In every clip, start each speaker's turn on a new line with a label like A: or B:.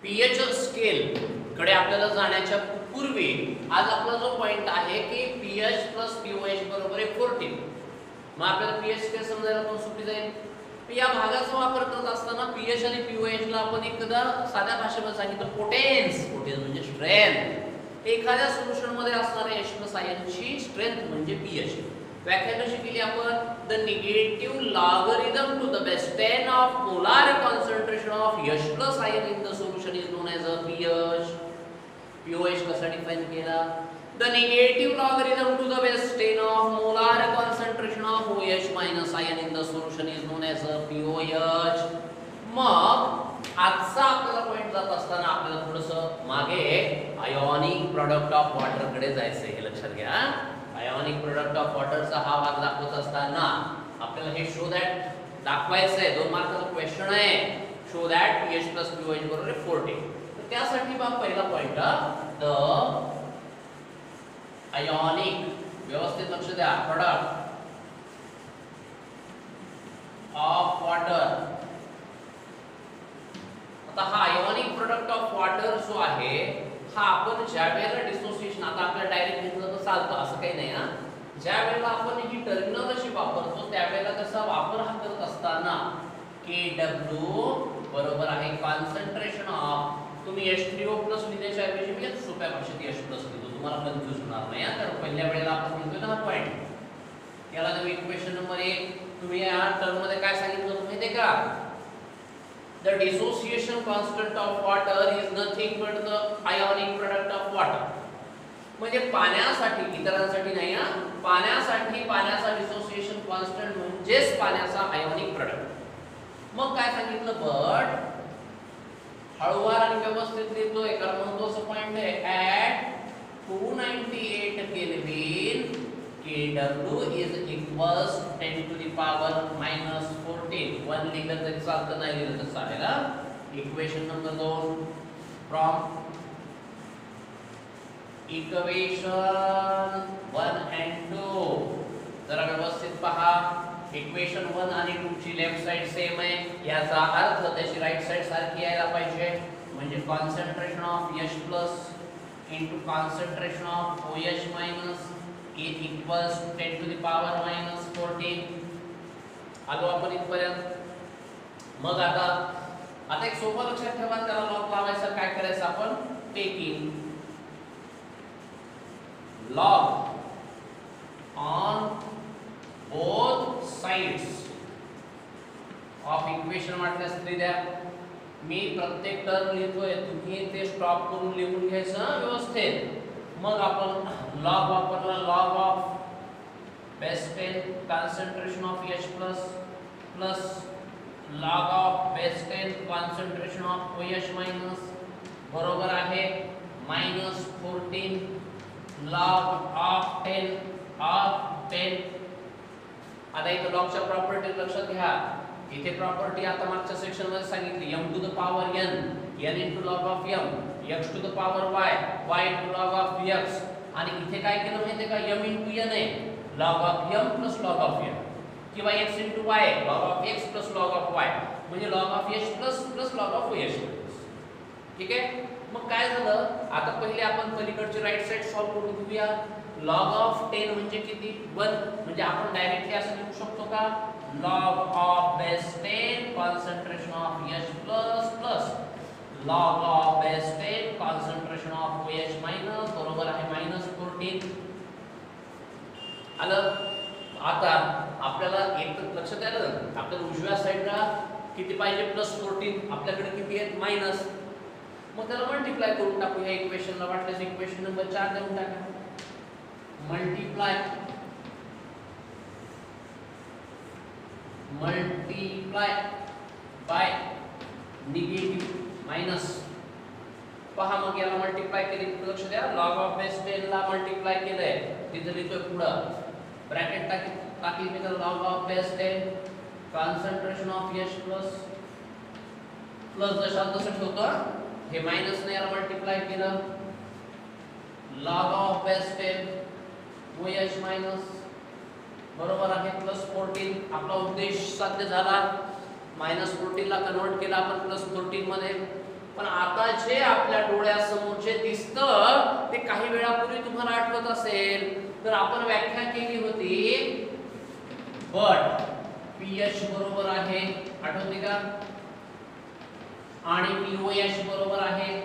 A: PH scale कडे आपल्याला जाण्याच्या पूर्वी आज आपला जो पॉइंट आहे की पीएच प्लस पीओएच बरोबर आहे 14. मग आपल्याला पीएच स्केल समजायला पण सोपी जाईल. या भागाचा वापर करत असताना पीएच आणि पीओएच ला आपण एकदा साध्या भाषेमध्ये सांगितलं पोटेन्स. पोटेन्स म्हणजे स्ट्रेंथ. एखाद्या सोल्युशन मध्ये असणाऱ्या H प्लस आयनची स्ट्रेंथ म्हणजे पीएच. व्याख्या कशी केली आपण? The negative logarithm to the base 10 of molar concentration of H plus ion in the solution is known as a pH. POH कसा डिफाइन केला? The negative logarithm to the base 10 of molar concentration of OH minus ion in the solution is known as a pOH. मग आजचा आपला point जात असताना आपल्याला थोडंसं मागे आयोनिक प्रोडक्ट ऑफ वॉटर कडे जायचं हे लक्षात घ्या. आयोनिक प्रोडक्ट ऑफ वॉटरचा हा भाग दाखवत असताना आपल्याला हे शो दॅट दाखवायचं आहे. 2 मार्काचा क्वेश्चन आहे. Show that pH plus pOH बरोबर 40. तर त्यासाठी बघ पहिला पॉइंट द आयोनिक व्यवस्थित लक्ष द्या प्रोडक्ट ऑफ वॉटर. आता हा आयोनिक प्रोडक्ट ऑफ वॉटर जो आहे हा आपण ज्या वेळेला डिसोसिएशन आता आपल्याला डायरेक्ट घेतलं तर चालतं असं काही नाही. ज्या वेळेला आपण ही टर्मिनॉलॉजी वापरतो त्यावेळेला त्याचा वापर हा करत असताना Kw बरोबर आहे कॉन्सन्ट्रेशन ऑफ. तुम्ही H3O प्लस लिहिण्याच्या ऐवजी मी सोप्या भाषेत H प्लस लिहितो, तुम्हाला कन्फ्यूज होणार नाही. कारण पहिल्या वेळेला आपण म्हणतोय ना हा पॉइंट याला तुम्ही इक्वेशन नंबर 1 तुम्ही या टर्म मध्ये काय सांगितलं माहिती आहे का? The dissociation constant of water is nothing but the ionic product of water. म्हणजे पाण्यासाठी इतरांसाठी नाही पाण्यासाठी पाण्याचा डिसोसिएशन कॉन्स्टंट म्हणजेच पाण्याचा आयोनिक प्रोडक्ट. मग काय सांगितलं? बट हळूवार आणि व्यवस्थित लिहितोय कारण महत्त्वाचा पॉइंट आहे. At 298 kelvin Kw is equals 10 to the power minus 14. 1 लिहिलं तरी चालतं, नाही लिहिलं तर चालेल. Equation number 2 from equation 1 and 2 जरा व्यवस्थित पहा. इक्वेशन 1 आणि 2 ची लेफ्ट साइड सेम आहे. याचा अर्थ त्याची राइट साइड सारखी यायला पाहिजे. म्हणजे concentration of H plus into concentration of OH minus is equals 10 to the power minus 14. आलो आपण इथपर्यंत. मग आता एक सोपं लक्षात ठेवा, त्याला लॉग लावायचं. काय करायचं आपण? Taking log on both sides of equation वाटल्यास तरी द्या. मी प्रत्येक टर्म लिहितोय, तुम्ही ते स्टॉप करून लिहून घ्यायचं व्यवस्थित. मग आपण लॉग वापरला. Log of base 10 concentration of H plus plus log of base 10 concentration of OH minus बरोबर आहे मायनस 14 लॉग ऑफ 10 ऑफ 10. आता इथे लॉगच्या प्रॉपर्टी लक्षात घ्या. इथे प्रॉपर्टी आता मागच्या सेक्शन मध्ये सांगितली m to the power n n into log of m x to the power y y into log of x. आणि इथे काय केलं माहितीये का? m into n आहे log of m plus log of n किंवा x into y log of x plus log of y म्हणजे log of h plus log of oh. ठीक आहे. मग काय झालं? आता पहिले आपण पलीकडची राइट साइड सॉल्व करून घेऊया. log of 10 म्हणजे किती? 1. म्हणजे आपण डायरेक्टली असं लिहू शकतो का? log of base 10 concentration of H plus plus log of base 10 concentration of OH minus बरोबर आहे minus 14. आलं. आता आपल्याला एक लक्षात आलं आपल्याला उजव्या साइडला किती पाहिजे? प्लस 14. आपल्याकडे किती आहेत? मायनस. मग त्याला मल्टिप्लाय करून टाकू. या इक्वेशनला वाटल्यास इक्वेशन नंबर 4 देऊन टाका. Multiply by negative minus. पहा मग याला मल्टिप्लाय केले. लक्ष द्या. लॉग ऑफ बेस 10 ला मल्टिप्लाय केलंय तिथे लिहितोय पुढं ब्रॅकेट टाकली मी. तर log of base 10 concentration of H plus plus जशात तसं ठेवतो. हे मायनस ने याला मल्टिप्लाय केलं. Log of base 10 OH minus बरोबर आहे प्लस 14. आपला उद्देश साध्य झाला. -14 ला कन्वर्ट केला आपण +14 मध्ये. पण आता जे आपल्या डोळ्यासमोरचे दिसतं ते काही वेळापूर्वी तुम्हाला आठवत असेल तर आपण व्याख्या केली होती बट पीएच बरोबर आहे, आठवते का? आणि पीओएच बरोबर आहे.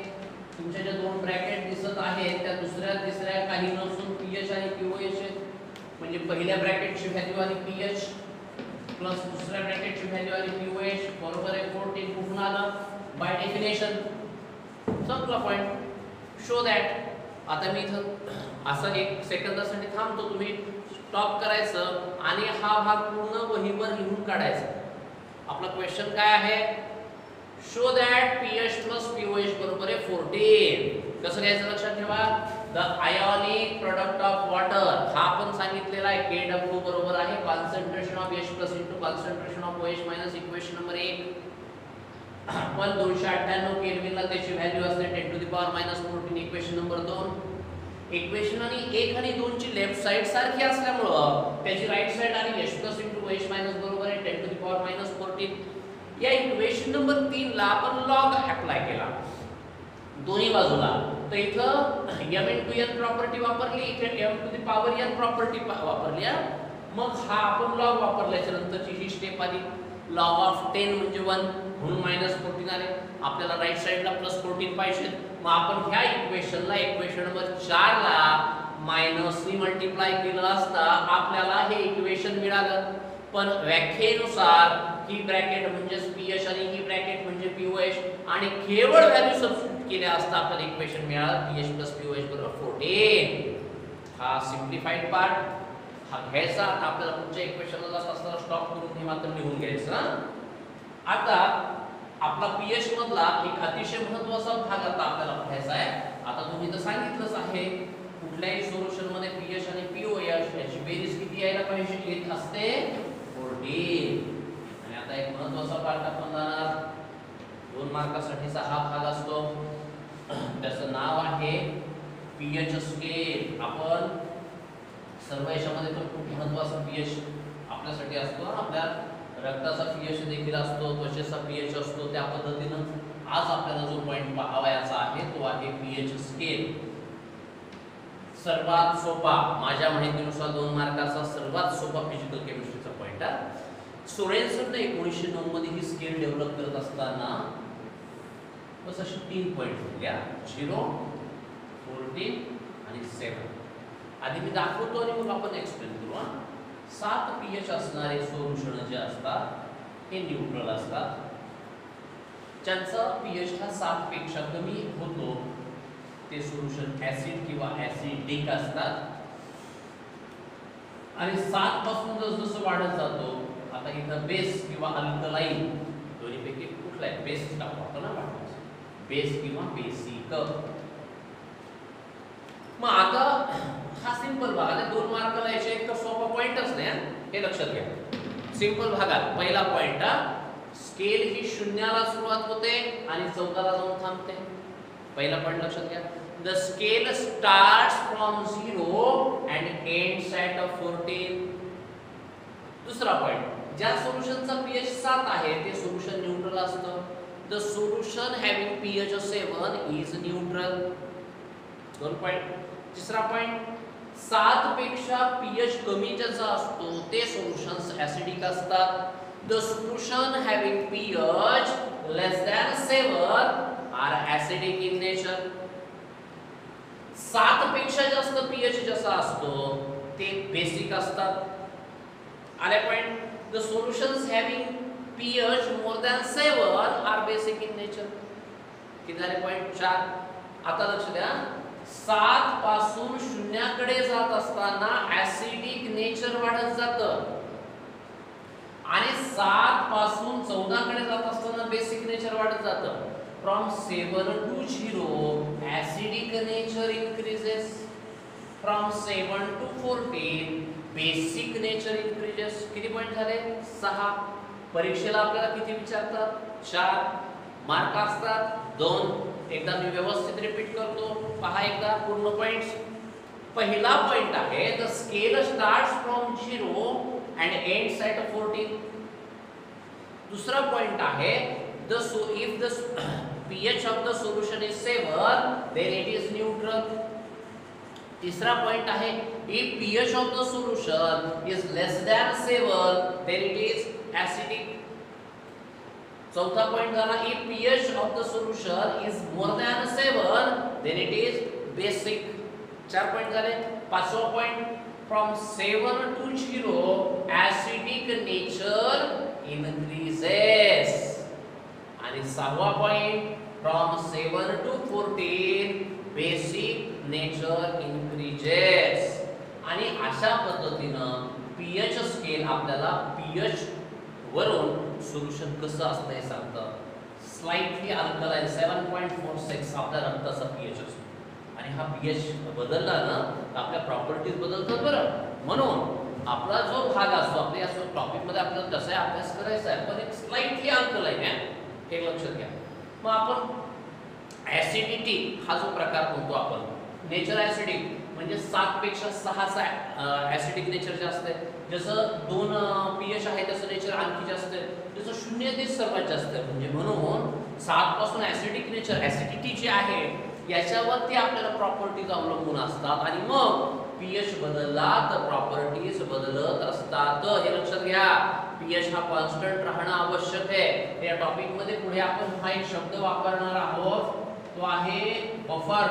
A: तुमच्या ज्या दोन ब्रॅकेट दिसत आहेत त्या दुसऱ्या तिसऱ्या काही नसून पीएच आणि पीओएच आहेत. म्हणजे पहिल्या ब्रॅकेटची व्हॅल्यू आली पीएच प्लस दुसऱ्या ब्रॅकेटची व्हॅल्यू आली पीओएच बरोबर आहे 14. कुठून आलं? By definition. संपला पॉइंट. Show that. आता मी इथं असं 1 सेकंदासाठी थांबतो, तुम्ही स्टॉप करायचं आणि हा भाग पूर्ण वहीवर लिहून काढायचा. आपला क्वेश्चन काय आहे? Show that pH plus pOH बरोबर आहे 14. कसं घ्यायचं लक्षात ठेवा. The ionic product of water हा आपण सांगितलेला आहे KW बरोबर आहे concentration of H plus into concentration of OH minus equation number 1. पण 298 केल्विनला त्याची व्हॅल्यू असते 10 to the power minus 14 equation number 2. Equation आणि 1 आणि 2 ची लेफ्ट साइड सारखी असल्यामुळे त्याची राइट साइड आणि H plus into OH minus बरोबर आहे 10 टू द पॉवर मायनस 14. या इक्वेशन नंबर 3 ला आपण लॉग अप्लाय केला दोन्ही बाजूला. तर इथं m into n प्रॉपर्टी वापरली, इथे m to the power n property वापरली. मग हा आपण लॉग वापरल्याच्या नंतरची ही स्टेप आली. लॉग ऑफ 10 म्हणजे 1 म्हणून मायनस 14 आले. आपल्याला राइट साइडला प्लस 14 पाहिजे. मग आपण ह्या इक्वेशनला इक्वेशन नंबर 4 ला मायनसनी मल्टिप्लाय केलं असता आपल्याला हे इक्वेशन मिळालं. पण व्याख्येनुसार ही ब्रॅकेट म्हणजे पीएच आणि ही ब्रॅकेट म्हणजे पीओएच आणि केवळ व्हॅल्यू सबस्टिट्यूट केल्या असता आपल्याला इक्वेशन मिळालं पीएच प्लस पीओएच बरोबर 14. हा सिम्प्लिफाइड पार्ट हा घ्यायचा. आता आपल्याला पुढच्या इक्वेशनला जात असताना स्टॉप करून हे मात्र लिहून घ्यायचं. आता आपला पीएच मधला एक अतिशय महत्त्वाचा भाग आता आपल्याला बघायचा आहे. आता तुम्ही तर सांगितलंच आहे कुठल्याही सोल्युशन मध्ये पीएच आणि पीओएच याची बेरीज किती यायला पाहिजे? येत असते 14. आणि आता एक महत्त्वाचा पार्ट आपण जाणार 2 मार्कासाठीचा हा भाग असतो. त्याचं नाव आहे पीएच स्केल. आपण सर्व याच्यामध्ये तर खूप महत्त्वाचा पीएच आपल्यासाठी असतो. आपल्या रक्ताचा पीएच देखील असतो, त्वचेचा पीएच असतो. त्या पद्धतीनं आज आपल्याला जो पॉइंट पाहावयाचा आहे तो आहे पीएच स्केल. सर्वात सोपा माझ्या माहितीनुसार 2 मार्काचा सर्वात सोपा फिजिकल केमिस्ट्रीचा पॉइंट आहे. सोरेन्सनने 1909 मध्ये ही स्केल डेव्हलप करत असताना बस अशी 3 पॉइंट दिल्या 0, 14 आणि 7. आधी मी दाखवतो आणि मग आपण एक्सप्लेन करू. 7 पीएच असणारे सोल्युशन जे असतात हे न्यूट्रल असतात. ज्यांचा पीएच हा 7 पेक्षा कमी होतो ते सोल्युशन ऍसिड किंवा ऍसिडिक असतात. आणि 7 पासून जसं वाढत जातो, आता इथं बेस किंवा अल्कलाइन दोन्हीपैकी कुठला आहे? बेस टाकतो ना वाढवायचं, बेस किंवा बेसिक. मग आता हा सिंपल भाग आहे. 2 मार्काला याचे एक तर सोपा पॉइंटच नाही, हे लक्षात घ्या. सिंपल भागात पहिला पॉइंट स्केल ही 0 ला सुरुवात होते आणि 14 ला जाऊन थांबते. पहिला पॉइंट लक्षात घ्या. The scale starts from 0 and ends at 14. दुसरा पॉइंट, ज्या सोल्युशनचा pH 7 आहे ते सोल्युशन न्यूट्रल असतं. The solution having pH 7 is neutral. 2 point. तिसरा पॉइंट, 7 पेक्षा pH कमी ज्याचा असतो ते सोल्युशन्स ऍसिडिक असतात. The solution having pH less than 7 are acidic in nature. 7 पेक्षा जास्त pH जसा असतो ते बेसिक असतात. आले point. The solutions having pH more than 7 are basic in nature. किती झाले पॉइंट? 4. आता लक्ष द्या, 7 पासून 0 कडे जात असताना ऍसिडिक नेचर वाढत जातं आणि 7 पासून 14 कडे जात असताना बेसिक नेचर वाढत जातं. From 7 to 0, acidic nature increases. From 7 to 14, basic nature increases. किती पॉइंट झाले? 6. परीक्षेला आपल्याला किती विचारतात? 4 मार्क असतात 2. एकदा मी व्यवस्थित रिपीट करतो, पहा एकदा पूर्ण पॉइंट्स. पहिला पॉइंट आहे the scale starts from 0 and ends at 14. दुसरा पॉइंट आहे if the pH of the solution is 7 then it is neutral. तिसरा पॉइंट आहे if pH of the solution is less than 7 then it is acidic. चौथा point झाला if pH of the solution is more than 7 then it is basic. चार point झाले. पाचवा point from 7 to 0 acidic nature increases. आणि सहावा point from 7 to 14 basic nature increases. आणि अशा पद्धतीनं pH स्केल आपल्याला pH वरून सोल्युशन कसं असतं हे सांगतं. स्लाइटली अल्कलाइन 7.46 आपल्या रक्ताचा pH असतो आणि हा pH बदलला ना तर आपल्या प्रॉपर्टीज बदलतात बरं. म्हणून आपला जो भाग असतो आपल्या या टॉपिक मध्ये आपल्याला तसा अभ्यास करायचा आहे पण एक स्लाइटली अल्कलाइन आहे हे लक्षात घ्या. मग आपण ऍसिडिटी हा जो प्रकार म्हणतो आपण नेचर ऍसिडिक म्हणजे 7 पेक्षा 6 चा ऍसिडिक नेचर जास्त आहे. जसं 2 pH आहे त्याचं नेचर आणखी जास्त आहे. जसं 0 ते सर्वात जास्त आहे. म्हणजे म्हणून 7 पासून ऍसिडिक नेचर ऍसिडिटी जी आहे याच्यावरती आपल्याला प्रॉपर्टीज अवलंबून असतात आणि मग pH बदलला तर प्रॉपर्टीज बदलत असतात. हे लक्षात घ्या. pH हा कॉन्स्टंट राहणं आवश्यक आहे. या टॉपिक मध्ये पुढे आपण हा एक शब्द वापरणार आहोत तो आहे बफर.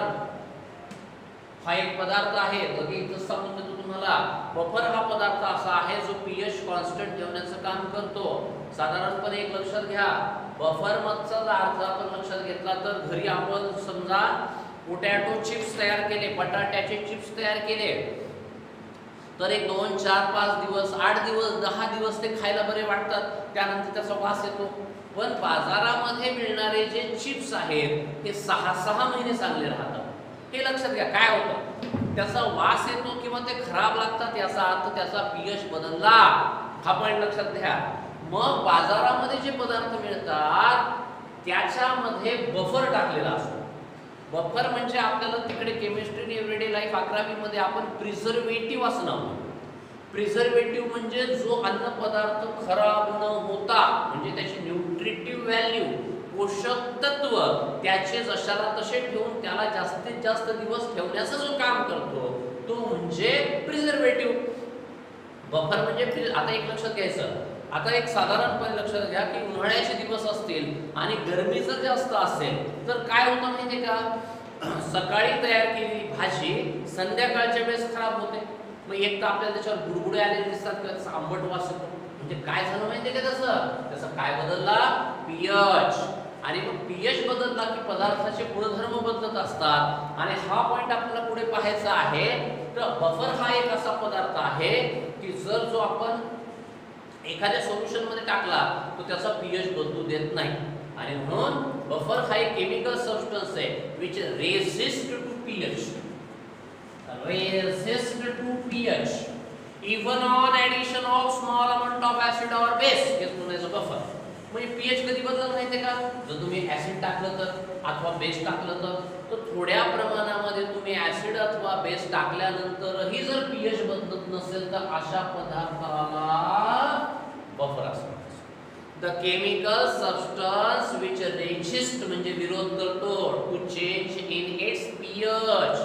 A: हा एक पदार्थ आहे लगेच सांगून देतो तुम्हाला. बफर हा पदार्थ असा आहे जो pH कॉन्स्टंट ठेवण्याचं काम करतो. साधारणपणे एक लक्षात घ्या बफर मधचा अर्थ आपण लक्षात घेतला तर घरी आपण समजा पोटॅटो चिप्स तयार केले बटाट्याचे चिप्स तयार केले तर एक 2 4 5 दिवस 8 दिवस 10 दिवस ते खायला बरे वाटतात. त्यानंतर त्याचा वास येतो. पण बाजारामध्ये मिळणारे जे चिप्स आहेत ते 6-6 महिने चांगले राहतात. हे लक्षात घ्या. काय होतं त्याचा वास येतो किंवा ते खराब लागतात याचा अर्थ त्याचा pH बदलला. हा पॉइंट लक्षात घ्या. मग बाजारामध्ये जे पदार्थ मिळतात त्याच्यामध्ये बफर टाकलेला असतो. बफर म्हणजे आपल्याला तिकडे केमिस्ट्री एव्हरीडे लाईफ 11वी मध्ये आपण प्रिझर्वेटिव्ह असं नाव म्हणतो. प्रिझर्वेटिव्ह म्हणजे जो अन्न पदार्थ खराब न होता म्हणजे त्याची न्यूट्रिटिव्ह व्हॅल्यू पोषक तत्व त्याचे जशाला तसे ठेवून त्याला जास्तीत जास्त दिवस ठेवण्याचं जो काम करतो तो म्हणजे प्रिझर्वेटिव्ह. बफर म्हणजे आता एक लक्षात घ्यायचं. आता एक साधारणपणे लक्षात घ्या की उन्हाळ्याचे दिवस असतील आणि गरमी जर जास्त असेल तर काय होतं माहिती का सकाळी तयार केलेली भाजी संध्याकाळच्या वेळेस खराब होते. मग एक तर आपल्याला त्याच्यावर गुडगुडे आलेले दिसतात किंवा त्याचा आंबट वास येतो. म्हणजे काय झालं माहिती का त्याचा काय बदलला pH. आणि मग pH बदलला की पदार्थाचे गुणधर्म बदलत असतात. आणि हा पॉइंट आपल्याला पुढे पाहायचा आहे. तर बफर हा एक असा पदार्थ आहे की जर जो आपण एखाद्या सोल्युशन मध्ये टाकला तो त्याचा pH बदलू देत नाही. आणि म्हणून बफर हा एक केमिकल सबस्टन्स आहे which resist to pH. Resist to pH even on addition of small amount of acid or base is known as a buffer. म्हणजे pH कधी बदलत माहितीये का जर तुम्ही ऍसिड टाकलं तर अथवा बेस टाकलं तर थोड्या प्रमाणामध्ये तुम्ही ऍसिड अथवा बेस टाकल्यानंतरही जर pH बदलत नसेल तर अशा पदार्थाला बफर असतो. The chemical substance which resist म्हणजे विरोध करतो to change in its pH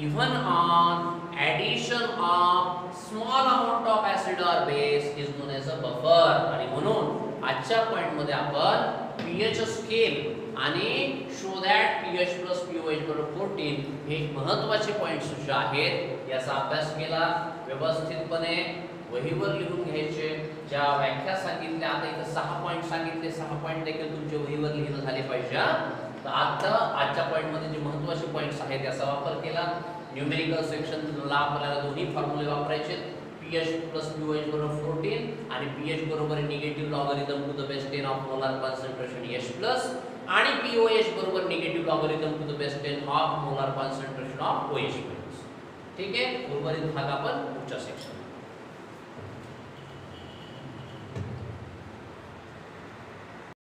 A: even on addition of small amount of acid or base is known as a buffer. आणि म्हणून आजच्या पॉइंट मध्ये आपण pH स्केल आणि शो दॅट pH + pOH = 14 हे महत्त्वाचे पॉइंट्स जे आहेत याचा अभ्यास केला व्यवस्थितपणे वहीवर लिहून घ्यायचे. ज्या व्याख्या सांगितल्या आता इथे 6 पॉइंट सांगितले 6 पॉइंट देखील तुमच्या वहीवर लिहिलं झाले पाहिजे. तर आता आजच्या पॉइंट मध्ये जे महत्त्वाचे पॉइंट्स आहेत याचा वापर केला. न्यूमेरिकल सेक्शनला आपल्याला दोन्ही फॉर्म्युले वापरायचे. pH + pOH = 14 आणि pH बरोबर negative logarithm to the base 10 of molar concentration H+ आणि pOH बरोबर negative logarithm to the base 10 of molar concentration of OH+. ठीक आहे. उर्वरित भाग आपण पुढच्या सेक्शन